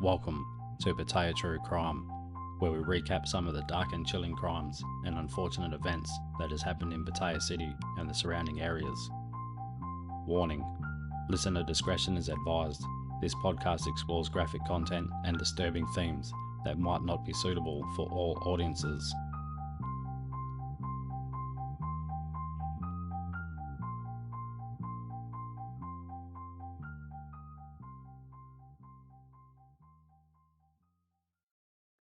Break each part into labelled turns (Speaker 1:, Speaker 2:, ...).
Speaker 1: Welcome to Pattaya True Crime, where we recap some of the dark and chilling crimes and unfortunate events that has happened in Pattaya City and the surrounding areas. Warning: listener discretion is advised. This podcast explores graphic content and disturbing themes that might not be suitable for all audiences.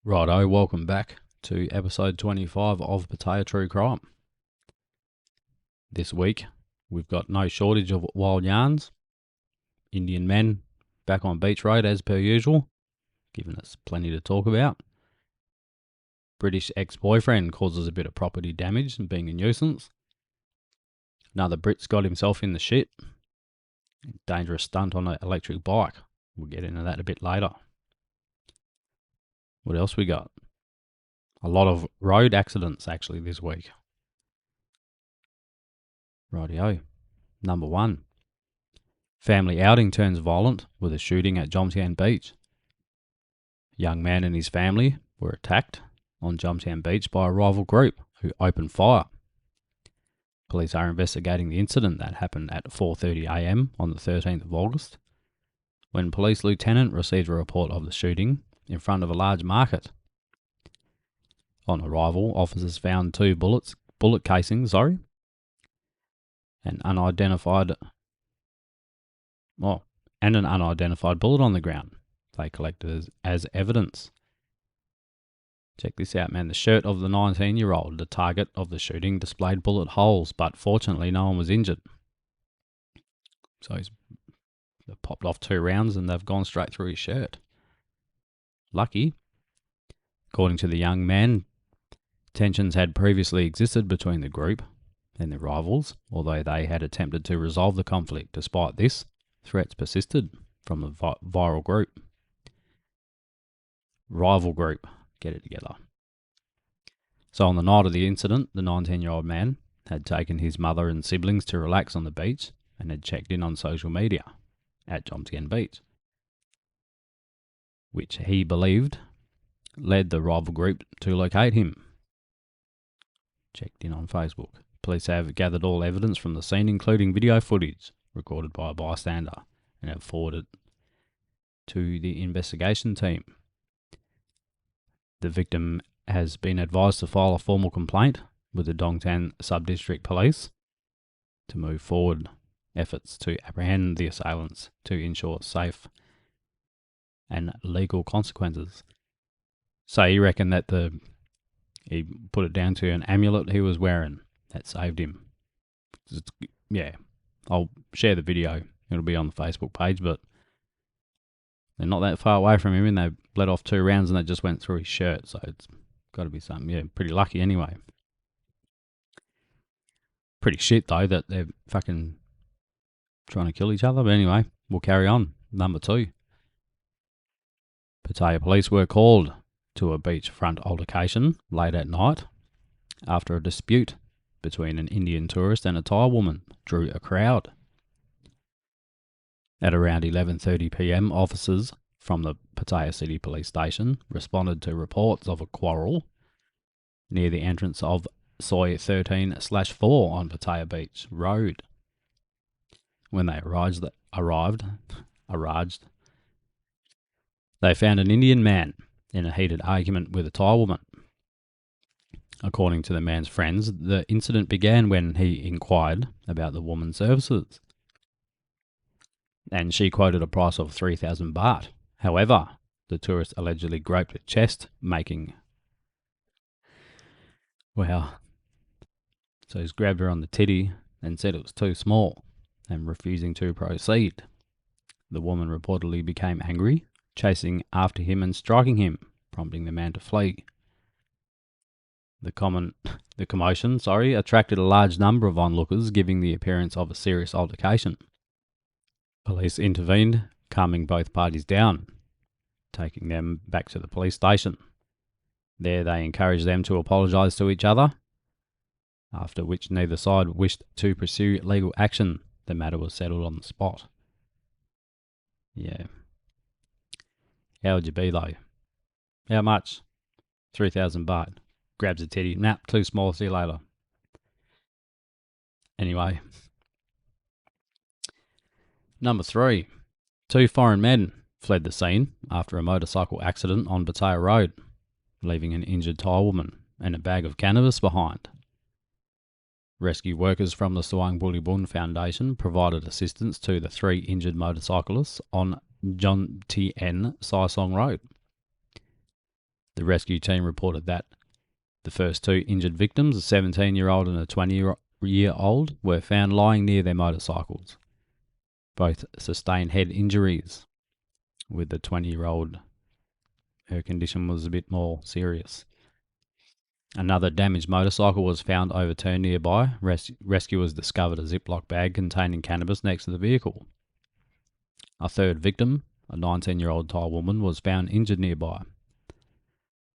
Speaker 1: Righto, welcome back to episode 25 of Pattaya True Crime. This week, we've got no shortage of wild yarns. Indian men back on Beach Road as per usual, giving us plenty to talk about. British ex-boyfriend causes a bit of property damage and being a nuisance. Another Brit's got himself in the shit. Dangerous stunt on an electric bike. We'll get into that a bit later. What else we got? A lot of road accidents actually this week. Rightio. Number 1. Family outing turns violent with a shooting at Jomtien Beach. A young man and his family were attacked on Jomtien Beach by a rival group who opened fire. Police are investigating the incident that happened at 4:30 a.m. on the 13th of August, when Police Lieutenant received a report of the shooting in front of a large market. On arrival, officers found 2 bullet casings, and an unidentified bullet on the ground. They collected as evidence. Check this out, man. The shirt of the 19-year-old, the target of the shooting, displayed bullet holes, but fortunately no one was injured. So they've popped off 2 rounds and they've gone straight through his shirt. Lucky. According to the young man, tensions had previously existed between the group and the rivals, although they had attempted to resolve the conflict. Despite this, threats persisted from the rival group. Get it together. So on the night of the incident, the 19-year-old man had taken his mother and siblings to relax on the beach and had checked in on social media at Jomtien Beach, which he believed led the rival group to locate him. Checked in on Facebook. Police have gathered all evidence from the scene, including video footage recorded by a bystander, and have forwarded to the investigation team. The victim has been advised to file a formal complaint with the Dongtan Sub-District Police to move forward efforts to apprehend the assailants to ensure safe and legal consequences. So you reckon that he put it down to an amulet he was wearing that saved him? Yeah, I'll share the video. It'll be on the Facebook page, but they're not that far away from him, and they let off 2 rounds and they just went through his shirt, so it's got to be something. Yeah, pretty lucky anyway. Pretty shit though that they're fucking trying to kill each other, but anyway, we'll carry on. Number 2. Pattaya police were called to a beachfront altercation late at night after a dispute between an Indian tourist and a Thai woman drew a crowd. At around 11:30 p.m, officers from the Pattaya City police station responded to reports of a quarrel near the entrance of Soi 13/4 on Pattaya Beach Road. When they arrived, they found an Indian man in a heated argument with a Thai woman. According to the man's friends, the incident began when he inquired about the woman's services, and she quoted a price of 3,000 baht. However, the tourist allegedly groped her chest, So he's grabbed her on the titty and said it was too small, and refusing to proceed. The woman reportedly became angry, chasing after him and striking him, prompting the man to flee. The commotion attracted a large number of onlookers, giving the appearance of a serious altercation. Police intervened, calming both parties down, taking them back to the police station. There they encouraged them to apologise to each other, after which neither side wished to pursue legal action. The matter was settled on the spot. Yeah. How would you be though? How much? 3,000 baht. Grabs a teddy. Nah, too small. See you later. Anyway. Number 3. 2 foreign men fled the scene after a motorcycle accident on Pattaya Road, leaving an injured Thai woman and a bag of cannabis behind. Rescue workers from the Suang Bulibun Foundation provided assistance to the 3 injured motorcyclists on John Tien Sai Song Road. The rescue team reported that the first 2 injured victims, a 17-year-old and a 20-year-old, were found lying near their motorcycles. Both sustained head injuries, with the 20-year-old, her condition was a bit more serious. Another damaged motorcycle was found overturned nearby. Rescuers discovered a Ziploc bag containing cannabis next to the vehicle. A third victim, a 19-year-old Thai woman, was found injured nearby.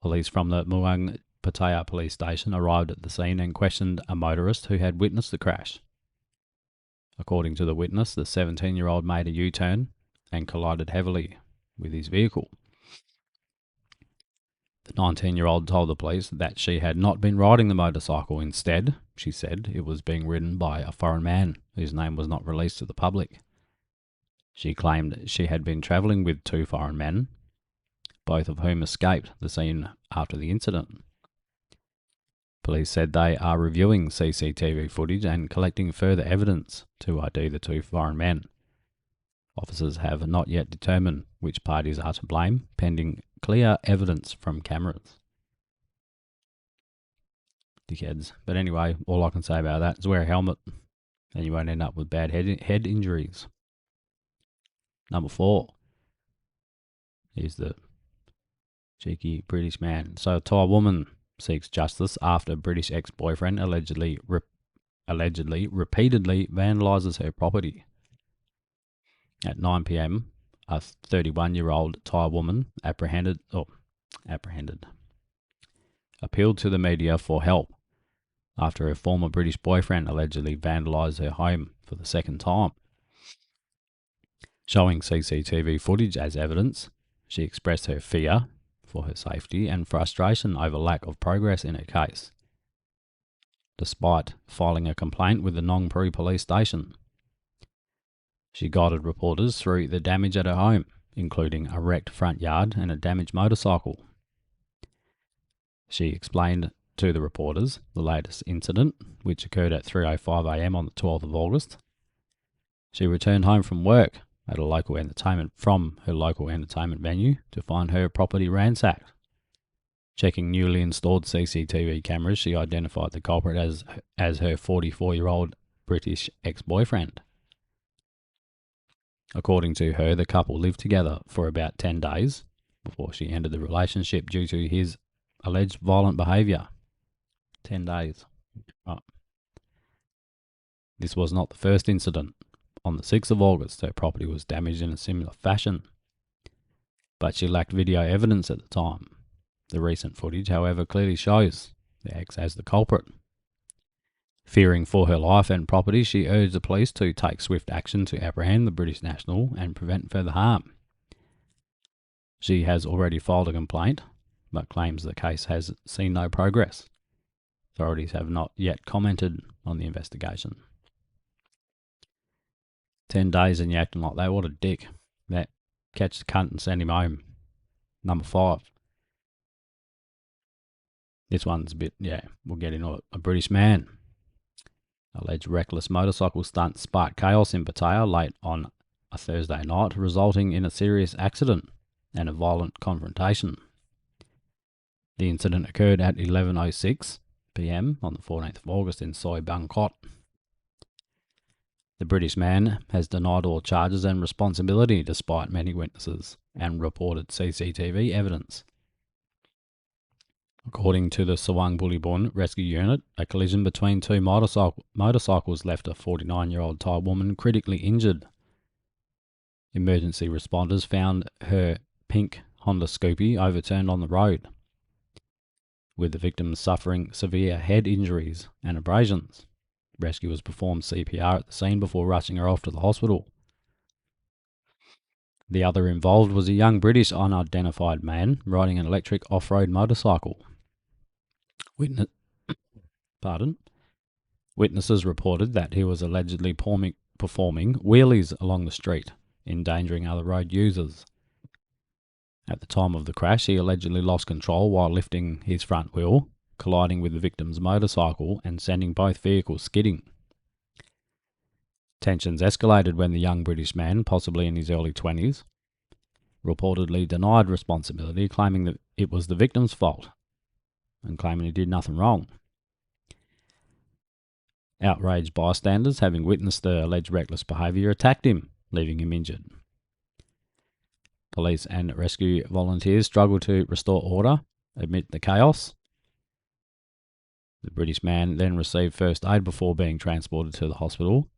Speaker 1: Police from the Muang Pattaya police station arrived at the scene and questioned a motorist who had witnessed the crash. According to the witness, the 17-year-old made a U-turn and collided heavily with his vehicle. The 19-year-old told the police that she had not been riding the motorcycle. Instead, she said it was being ridden by a foreign man whose name was not released to the public. She claimed she had been travelling with 2 foreign men, both of whom escaped the scene after the incident. Police said they are reviewing CCTV footage and collecting further evidence to ID the 2 foreign men. Officers have not yet determined which parties are to blame, pending clear evidence from cameras. Dickheads. But anyway, all I can say about that is wear a helmet and you won't end up with bad head injuries. Number 4 is the cheeky British man. So a Thai woman seeks justice after British ex-boyfriend allegedly repeatedly vandalises her property. At 9 p.m, a 31-year-old Thai woman apprehended appealed to the media for help after her former British boyfriend allegedly vandalised her home for the second time. Showing CCTV footage as evidence, she expressed her fear for her safety and frustration over lack of progress in her case, despite filing a complaint with the Nong Pru police station. She guided reporters through the damage at her home, including a wrecked front yard and a damaged motorcycle. She explained to the reporters the latest incident, which occurred at 3:05 a.m. on the 12th of August. She returned home from work at her local entertainment venue to find her property ransacked. Checking newly installed CCTV cameras, she identified the culprit as her 44-year-old British ex-boyfriend. According to her, the couple lived together for about 10 days before she ended the relationship due to his alleged violent behaviour. 10 days. Right. This was not the first incident. On the 6th of August, her property was damaged in a similar fashion, but she lacked video evidence at the time. The recent footage, however, clearly shows the ex as the culprit. Fearing for her life and property, she urged the police to take swift action to apprehend the British national and prevent further harm. She has already filed a complaint, but claims the case has seen no progress. Authorities have not yet commented on the investigation. 10 days and you're acting like that. What a dick. That catch the cunt and send him home. Number 5. This one's a bit, we'll get into it. A British man. Alleged reckless motorcycle stunt sparked chaos in Pattaya late on a Thursday night, resulting in a serious accident and a violent confrontation. The incident occurred at 11:06 p.m. on the 14th of August in Soi Bangkok. The British man has denied all charges and responsibility despite many witnesses and reported CCTV evidence. According to the Suang Bulibun Rescue Unit, a collision between 2 motorcycles left a 49-year-old Thai woman critically injured. Emergency responders found her pink Honda Scoopy overturned on the road, with the victim suffering severe head injuries and abrasions. Rescuers performed CPR at the scene before rushing her off to the hospital. The other involved was a young British unidentified man riding an electric off-road motorcycle. Witness, pardon. Witnesses reported that he was allegedly performing wheelies along the street, endangering other road users. At the time of the crash, he allegedly lost control while lifting his front wheel, colliding with the victim's motorcycle and sending both vehicles skidding. Tensions escalated when the young British man, possibly in his early 20s, reportedly denied responsibility, claiming that it was the victim's fault and claiming he did nothing wrong. Outraged bystanders, having witnessed the alleged reckless behaviour, attacked him, leaving him injured. Police and rescue volunteers struggled to restore order amid the chaos. The British man then received first aid before being transported to the hospital,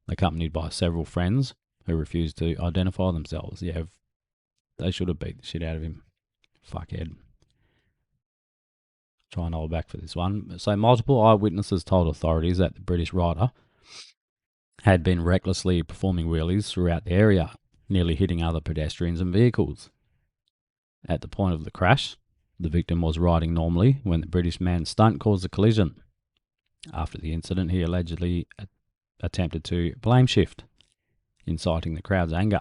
Speaker 1: accompanied by several friends who refused to identify themselves. Yeah, they should have beat the shit out of him. Fuckhead. Try and hold back for this one. So multiple eyewitnesses told authorities that the British rider had been recklessly performing wheelies throughout the area, nearly hitting other pedestrians and vehicles. At the point of the crash, the victim was riding normally when the British man's stunt caused a collision. After the incident, he allegedly attempted to blame shift, inciting the crowd's anger.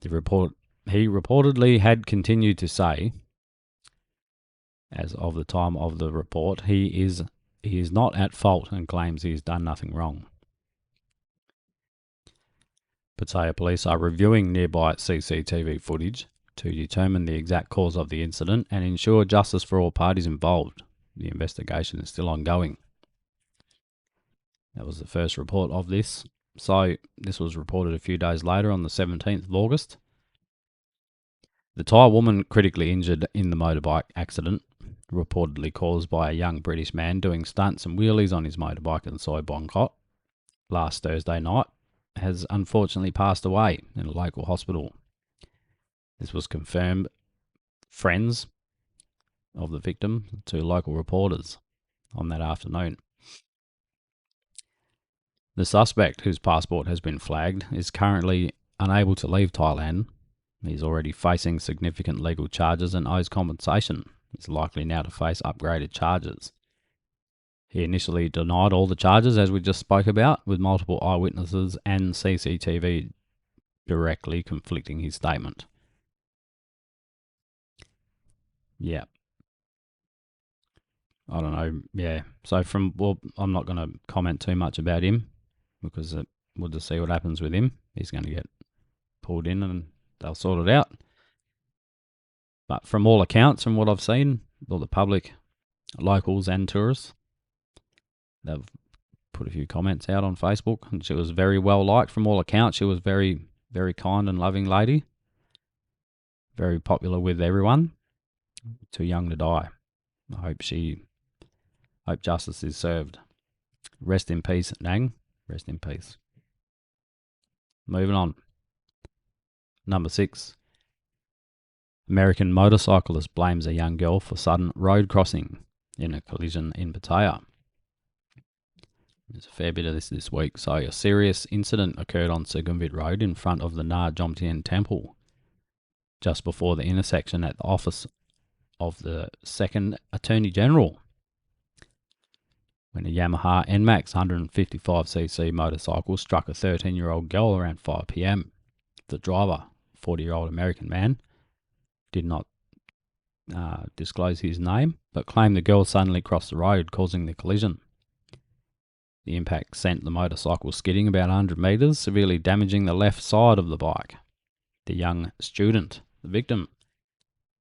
Speaker 1: He reportedly had continued to say, as of the time of the report, he is not at fault and claims he has done nothing wrong. Pattaya police are reviewing nearby CCTV footage to determine the exact cause of the incident and ensure justice for all parties involved. The investigation is still ongoing. That was the first report of this. So this was reported a few days later on the 17th of August. The Thai woman critically injured in the motorbike accident, reportedly caused by a young British man doing stunts and wheelies on his motorbike in Soi Bangkok last Thursday night, has unfortunately passed away in a local hospital. This was confirmed friends of the victim to local reporters on that afternoon. The suspect, whose passport has been flagged, is currently unable to leave Thailand. He's already facing significant legal charges and owes compensation. He's likely now to face upgraded charges. He initially denied all the charges, as we just spoke about, with multiple eyewitnesses and CCTV directly conflicting his statement. Yeah. I don't know. Yeah. So I'm not going to comment too much about him because we'll just see what happens with him. He's going to get pulled in and they'll sort it out. But from all accounts, from what I've seen, all the public, locals and tourists, they've put a few comments out on Facebook, and she was very well liked from all accounts. She was very, very kind and loving lady. Very popular with everyone. Too young to die. I hope justice is served. Rest in peace, Nang. Rest in peace. Moving on. Number 6. American motorcyclist blames a young girl for sudden road crossing in a collision in Pattaya. There's a fair bit of this week. So a serious incident occurred on Sukhumvit Road in front of the Na Jomtien Temple, just before the intersection at the office of the second Attorney General, when a Yamaha NMAX 155cc motorcycle struck a 13-year-old girl around 5 p.m. The driver, 40-year-old American man, did not disclose his name, but claimed the girl suddenly crossed the road, causing the collision. The impact sent the motorcycle skidding about 100 metres, severely damaging the left side of the bike. The young student, the victim,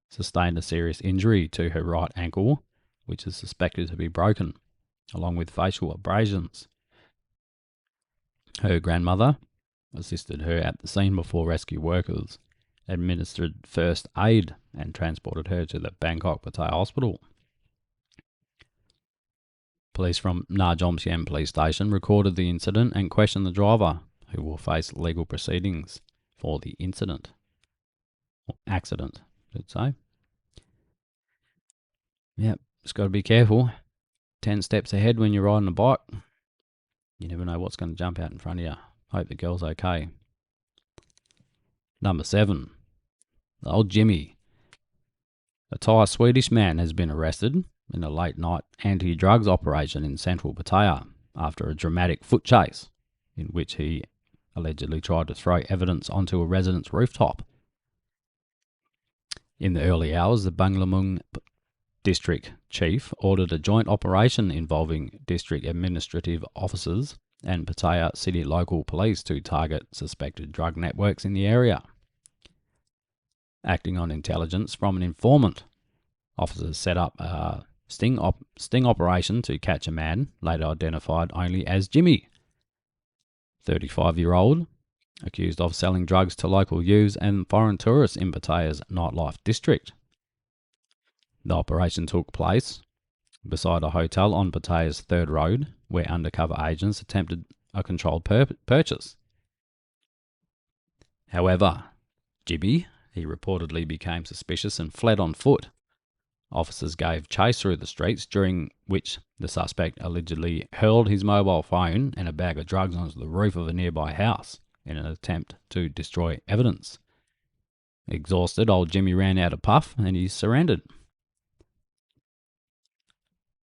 Speaker 1: sustained a serious injury to her right ankle, which is suspected to be broken, along with facial abrasions. Her grandmother assisted her at the scene before rescue workers administered first aid and transported her to the Bangkok Pattaya Hospital. Police from Na Jomtien Police Station recorded the incident and questioned the driver, who will face legal proceedings for the incident. Or accident, I should say. Yep, just got to be careful. 10 steps ahead when you're riding a bike. You never know what's going to jump out in front of you. Hope the girl's okay. Number 7. Old Jimmy. A Thai Swedish man has been arrested in a late-night anti-drugs operation in central Pattaya after a dramatic foot chase in which he allegedly tried to throw evidence onto a resident's rooftop. In the early hours, the Banglamung District Chief ordered a joint operation involving district administrative officers and Pattaya City local police to target suspected drug networks in the area. Acting on intelligence from an informant, officers set up a sting operation to catch a man, later identified only as Jimmy, 35-year-old, accused of selling drugs to local youths and foreign tourists in Pattaya's nightlife district. The operation took place beside a hotel on Pattaya's Third Road, where undercover agents attempted a controlled purchase. However, Jimmy, he reportedly became suspicious and fled on foot. Officers gave chase through the streets, during which the suspect allegedly hurled his mobile phone and a bag of drugs onto the roof of a nearby house in an attempt to destroy evidence. Exhausted, old Jimmy ran out of puff and he surrendered.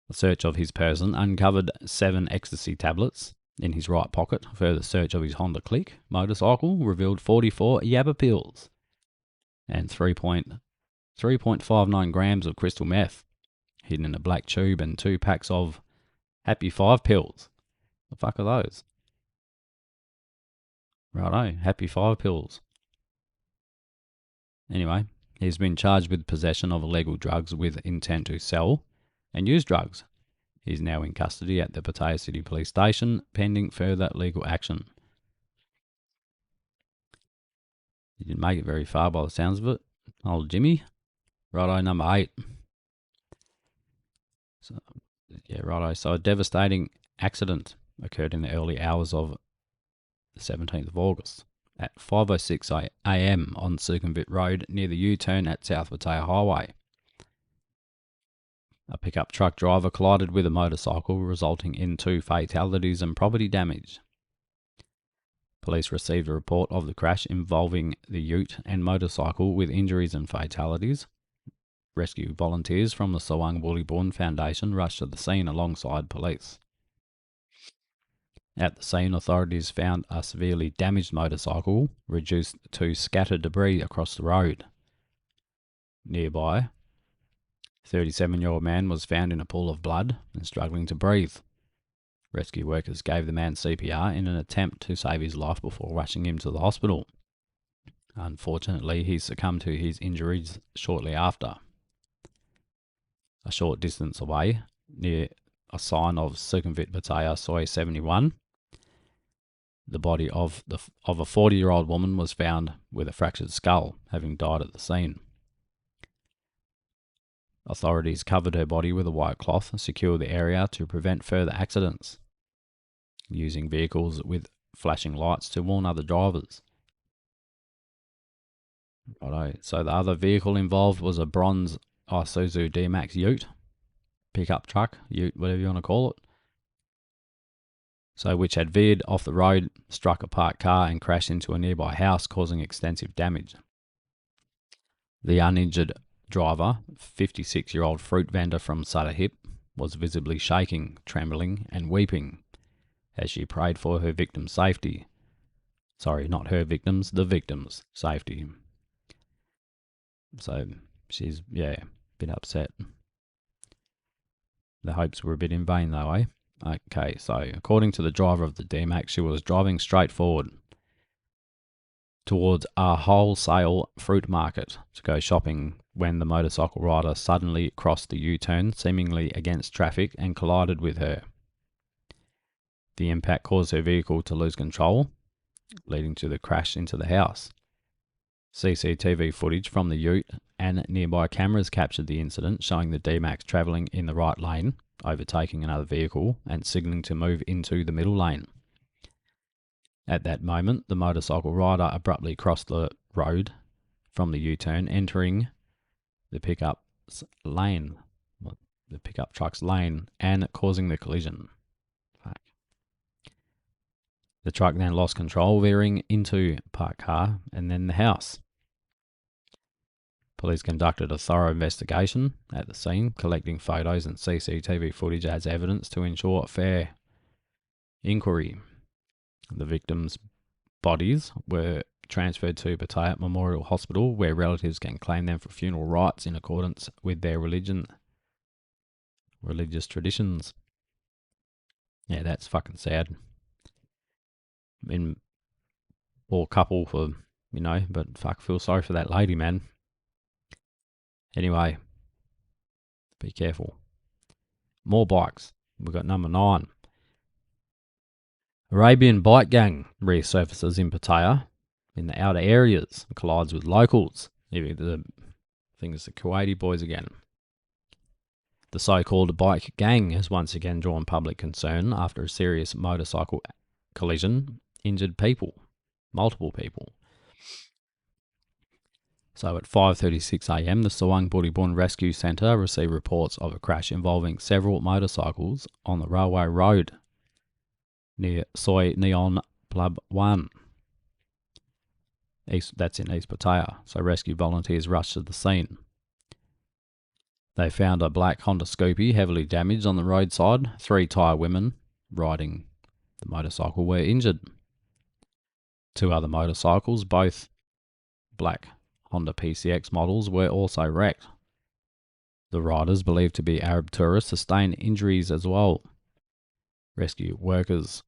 Speaker 1: A search of his person uncovered 7 ecstasy tablets in his right pocket. Further search of his Honda Click motorcycle revealed 44 Yabba pills and 3.59 grams of crystal meth hidden in a black tube, and 2 packs of Happy 5 pills. The fuck are those? Righto, Happy 5 pills. Anyway, he's been charged with possession of illegal drugs with intent to sell and use drugs. He's now in custody at the Pattaya City Police Station, pending further legal action. He didn't make it very far by the sounds of it. Old Jimmy. Righto, number 8. So a devastating accident occurred in the early hours of the 17th of August at 5:06 a.m. on Sukhumvit Road near the U-turn at South Pattaya Highway. A pickup truck driver collided with a motorcycle, resulting in 2 fatalities and property damage. Police received a report of the crash involving the ute and motorcycle with injuries and fatalities. Rescue volunteers from the Sawang Wulibun Foundation rushed to the scene alongside police. At the scene, authorities found a severely damaged motorcycle reduced to scattered debris across the road. Nearby, 37-year-old man was found in a pool of blood and struggling to breathe. Rescue workers gave the man CPR in an attempt to save his life before rushing him to the hospital. Unfortunately, he succumbed to his injuries shortly after. A short distance away, near a sign of Sukhumvit Pattaya Soy 71, the body of a 40-year-old woman was found with a fractured skull, having died at the scene. Authorities covered her body with a white cloth and secured the area to prevent further accidents, using vehicles with flashing lights to warn other drivers. Righto. So the other vehicle involved was a bronze Isuzu D-Max ute, pickup truck, ute, whatever you want to call it. So which had veered off the road, struck a parked car and crashed into a nearby house, causing extensive damage. The uninjured driver, 56-year-old fruit vendor from Sudahip, was visibly shaking, trembling and weeping as she prayed for her victim's safety. Sorry, not her victims, the victim's safety. So she's, a bit upset. The hopes were a bit in vain though, eh? Okay, so according to the driver of the D-Max, she was driving straight forward towards a wholesale fruit market to go shopping when the motorcycle rider suddenly crossed the U-turn, seemingly against traffic, and collided with her. The impact caused her vehicle to lose control, leading to the crash into the house. CCTV footage from the ute and nearby cameras captured the incident, showing the D-Max travelling in the right lane, overtaking another vehicle and signalling to move into the middle lane. At that moment, the motorcycle rider abruptly crossed the road from the U-turn, entering the pickup truck's lane, and causing the collision. The truck then lost control, veering into parked car and then the house. Police conducted a thorough investigation at the scene, collecting photos and CCTV footage as evidence to ensure a fair inquiry. The victims' bodies were transferred to Pattaya Memorial Hospital, where relatives can claim them for funeral rites in accordance with their religious traditions. Yeah, that's fucking sad. I mean, poor couple for, but fuck, feel sorry for that lady, man. Anyway, be careful. More bikes. We've got number 9. Arabian bike gang resurfaces in Pattaya in the outer areas and collides with locals. I think it's the Kuwaiti boys again. The so-called bike gang has once again drawn public concern after a serious motorcycle collision injured multiple people. So at 5:36 a.m, the Sawang Buribun Rescue Centre received reports of a crash involving several motorcycles on the railway road near Soy Neon Plub 1. That's in East Pattaya. So rescue volunteers rushed to the scene. They found a black Honda Scoopy heavily damaged on the roadside. 3 Thai women riding the motorcycle were injured. 2 other motorcycles, both black Honda PCX models, were also wrecked. The riders, believed to be Arab tourists, sustained injuries as well. Rescue workers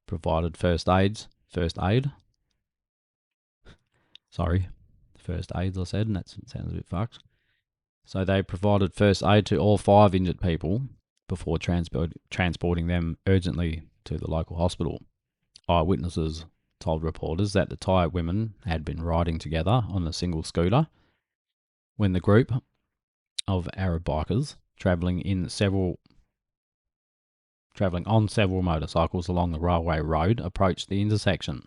Speaker 1: provided first aids, I said, and that sounds a bit fucked. So they provided first aid to all 5 injured people before transporting them urgently to the local hospital. Eyewitnesses told reporters that the Thai women had been riding together on a single scooter when the group of Arab bikers travelling on several motorcycles along the railway road approached the intersection.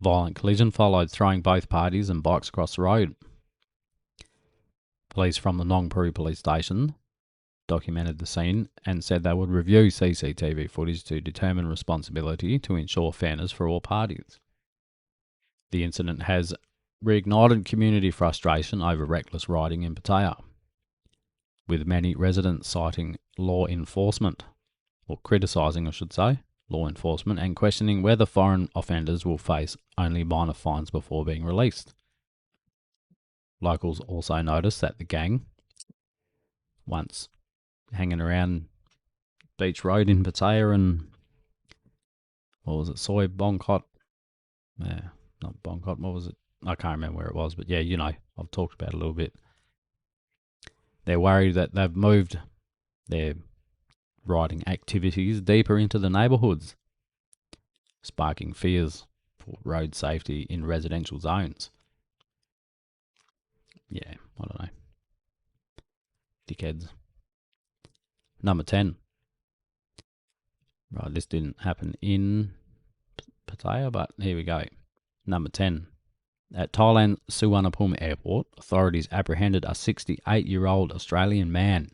Speaker 1: Violent collision followed, throwing both parties and bikes across the road. Police from the Nong Pru police station documented the scene and said they would review CCTV footage to determine responsibility to ensure fairness for all parties. The incident has reignited community frustration over reckless riding in Pattaya, with many residents citing law enforcement, or criticising, I should say, law enforcement, and questioning whether foreign offenders will face only minor fines before being released. Locals also noticed that the gang, once hanging around Beach Road in Pattaya and, Soy Bongkot? Yeah, not Bongkot, what was it? I can't remember where it was, but yeah, I've talked about it a little bit. They're worried that they've moved their riding activities deeper into the neighbourhoods, sparking fears for road safety in residential zones. Yeah, I don't know. Dickheads. Number 10. Right, this didn't happen in Pattaya, but here we go. Number 10. At Thailand's Suvarnabhumi Airport, authorities apprehended a 68-year-old Australian man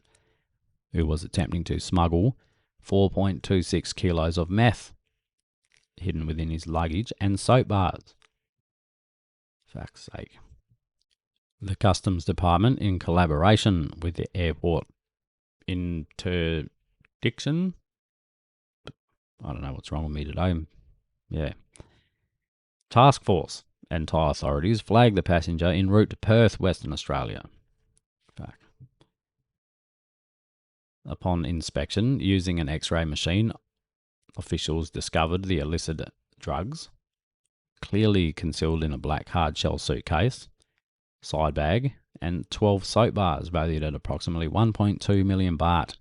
Speaker 1: who was attempting to smuggle 4.26 kilos of meth hidden within his luggage and soap bars. Fuck's sake. The Customs Department, in collaboration with the airport interdiction, I don't know what's wrong with me today. Yeah. Task Force and Thai authorities flagged the passenger en route to Perth, Western Australia. Fuck. Upon inspection, using an X-ray machine, officials discovered the illicit drugs, clearly concealed in a black hard-shell suitcase, side bag, and 12 soap bars valued at approximately 1.2 million baht.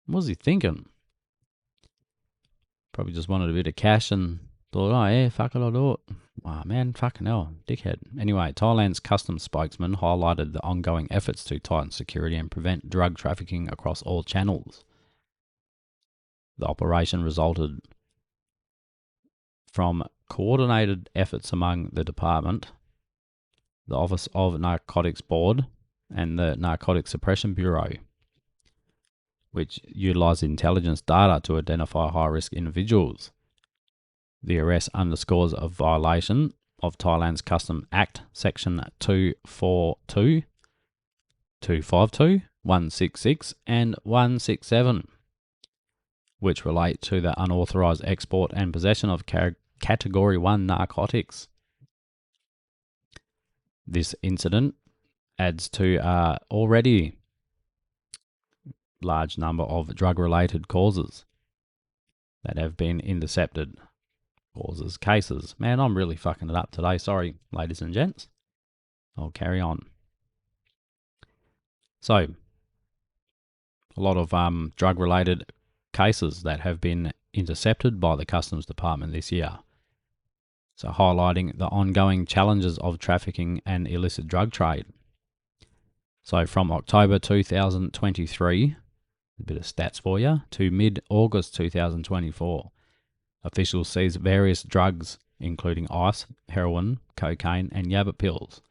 Speaker 1: What was he thinking? Probably just wanted a bit of cash and thought, oh yeah, fuck it, I'll do it. Wow, man, fucking hell, dickhead. Anyway, Thailand's customs spokesman highlighted the ongoing efforts to tighten security and prevent drug trafficking across all channels. The operation resulted from coordinated efforts among the department, the Office of Narcotics Board, and the Narcotics Suppression Bureau, which utilised intelligence data to identify high-risk individuals. The arrest underscores a violation of Thailand's Custom Act, Section 242, 252, 166, and 167, which relate to the unauthorised export and possession of Category 1 narcotics. This incident adds to already large number of drug-related causes that have been intercepted. Cases. Man, I'm really fucking it up today. Sorry, ladies and gents. I'll carry on. So, a lot of drug-related cases that have been intercepted by the Customs Department this year. So, highlighting the ongoing challenges of trafficking and illicit drug trade. So, from October 2023, a bit of stats for you, to mid-August 2024, officials seized various drugs, including ice, heroin, cocaine, and yabba pills,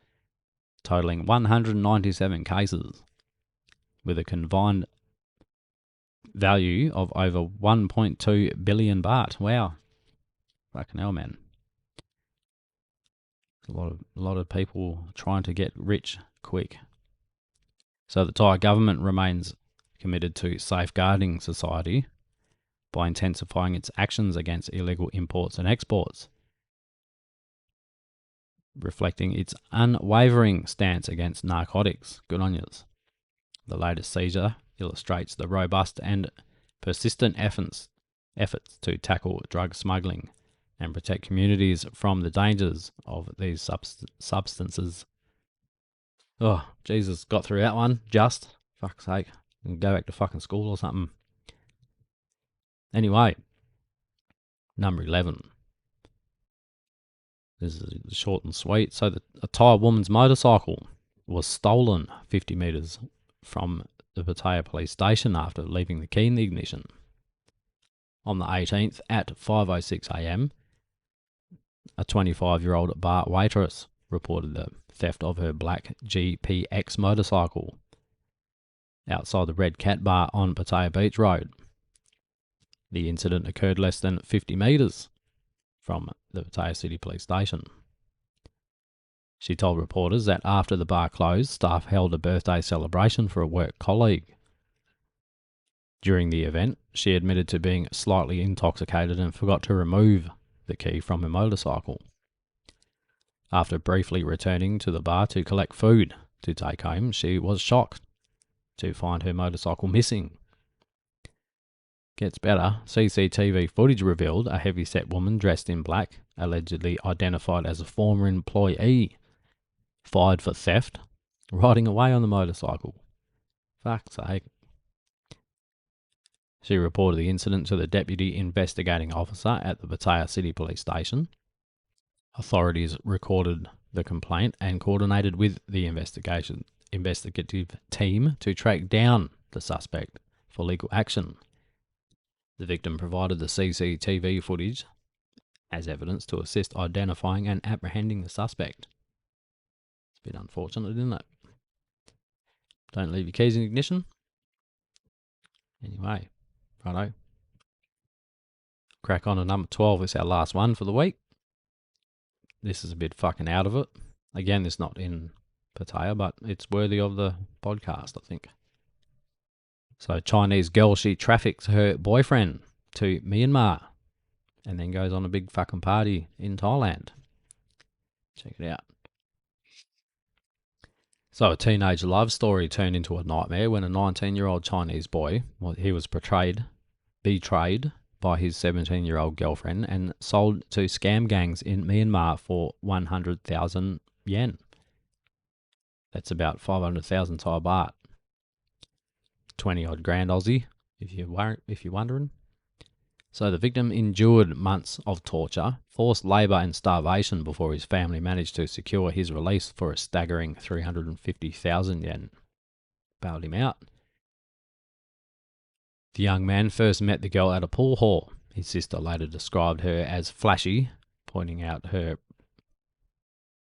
Speaker 1: totaling 197 cases, with a combined value of over 1.2 billion baht. Wow. Fucking hell, man. A lot of people trying to get rich quick. So the Thai government remains committed to safeguarding society by intensifying its actions against illegal imports and exports, reflecting its unwavering stance against narcotics. Good on yous. The latest seizure illustrates the robust and persistent efforts to tackle drug smuggling and protect communities from the dangers of these substances. Oh, Jesus, got through that one. Just, fuck's sake, and go back to fucking school or something. Anyway, number 11. This is short and sweet. So a Thai woman's motorcycle was stolen 50 metres from the Pattaya police station after leaving the key in the ignition. On the 18th at 5:06 a.m, a 25-year-old bar waitress reported the theft of her black GPX motorcycle outside the Red Cat Bar on Pattaya Beach Road. The incident occurred less than 50 metres from the Pattaya City police station. She told reporters that after the bar closed, staff held a birthday celebration for a work colleague. During the event, she admitted to being slightly intoxicated and forgot to remove the key from her motorcycle. After briefly returning to the bar to collect food to take home, she was shocked to find her motorcycle missing. Gets better. CCTV footage revealed a heavy-set woman dressed in black, allegedly identified as a former employee, fired for theft, riding away on the motorcycle. Fuck's sake. She reported the incident to the deputy investigating officer at the Pattaya City police station. Authorities recorded the complaint and coordinated with the investigative team to track down the suspect for legal action. The victim provided the CCTV footage as evidence to assist identifying and apprehending the suspect. It's a bit unfortunate, isn't it? Don't leave your keys in ignition. Anyway, righto. Crack on to number 12. It's our last one for the week. This is a bit fucking out of it. Again, it's not in Pattaya, but it's worthy of the podcast, I think. So, Chinese girl, she traffics her boyfriend to Myanmar and then goes on a big fucking party in Thailand. Check it out. So, a teenage love story turned into a nightmare when a 19-year-old Chinese boy, he was betrayed by his 17-year-old girlfriend and sold to scam gangs in Myanmar for 100,000 yen. That's about 500,000 Thai baht. 20-odd grand Aussie, if you're wondering. So the victim endured months of torture, forced labour and starvation before his family managed to secure his release for a staggering 350,000 yen. Bailed him out. The young man first met the girl at a pool hall. His sister later described her as flashy, pointing out her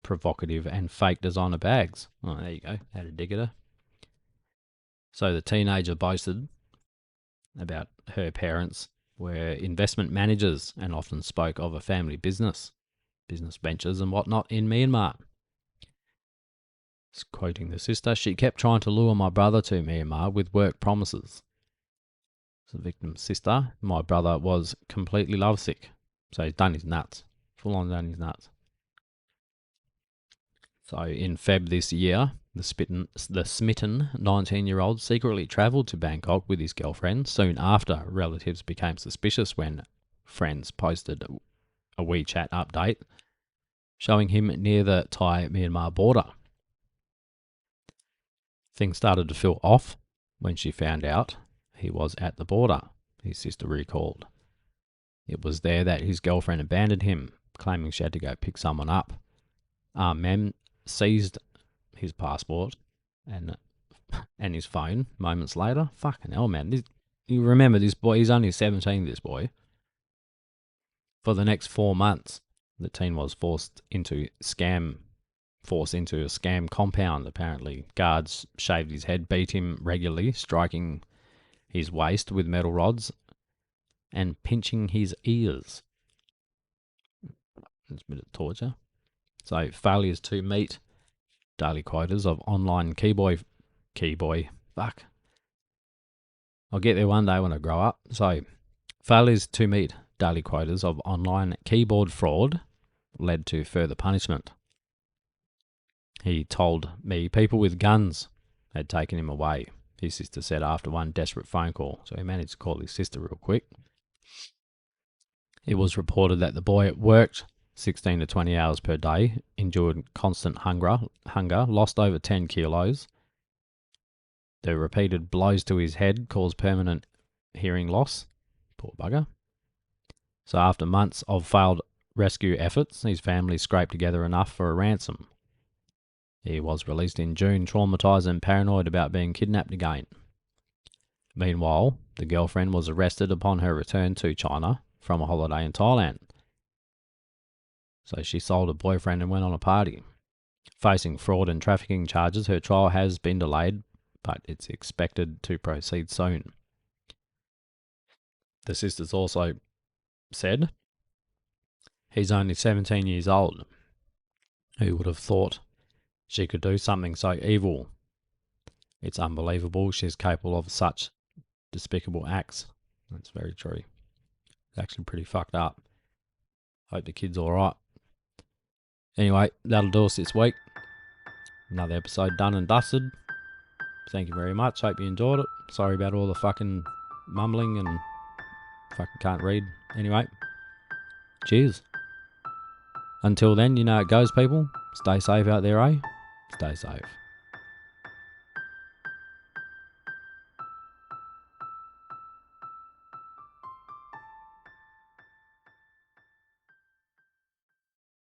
Speaker 1: provocative and fake designer bags. Oh, there you go. Had a dig at her. So the teenager boasted about her parents were investment managers and often spoke of a family business ventures and whatnot in Myanmar. Quoting the sister, she kept trying to lure my brother to Myanmar with work promises. The victim's sister, my brother was completely lovesick. So he's done his nuts. Full on done his nuts. So in Feb this year, the smitten 19-year-old secretly travelled to Bangkok with his girlfriend soon after relatives became suspicious when friends posted a WeChat update showing him near the Thai-Myanmar border. Things started to feel off when she found out he was at the border, his sister recalled. It was there that his girlfriend abandoned him, claiming she had to go pick someone up. Men seized his passport and his phone moments later. Fucking hell, man. You remember this boy, he's only 17, this boy. For the next 4 months, the teen was forced into a scam compound, apparently. Guards shaved his head, beat him regularly, striking his waist with metal rods and pinching his ears. It's a bit of torture. So, failures to meet daily quotas of online fuck. I'll get there one day when I grow up. So, failures to meet daily quotas of online keyboard fraud led to further punishment. He told me people with guns had taken him away, his sister said after one desperate phone call. So he managed to call his sister real quick. It was reported that the boy worked 16 to 20 hours per day, endured constant hunger, lost over 10 kilos. The repeated blows to his head caused permanent hearing loss. Poor bugger. So after months of failed rescue efforts, his family scraped together enough for a ransom. He was released in June, traumatised and paranoid about being kidnapped again. Meanwhile, the girlfriend was arrested upon her return to China from a holiday in Thailand. So she sold her boyfriend and went on a party. Facing fraud and trafficking charges, her trial has been delayed, but it's expected to proceed soon. The sisters also said, he's only 17 years old. Who would have thought she could do something so evil? It's unbelievable she's capable of such despicable acts. That's very true. It's actually pretty fucked up. Hope the kid's alright. Anyway, that'll do us this week. Another episode done and dusted. Thank you very much. Hope you enjoyed it. Sorry about all the fucking mumbling and fucking can't read. Anyway, cheers. Until then, you know how it goes, people. Stay safe out there, eh? Stay safe.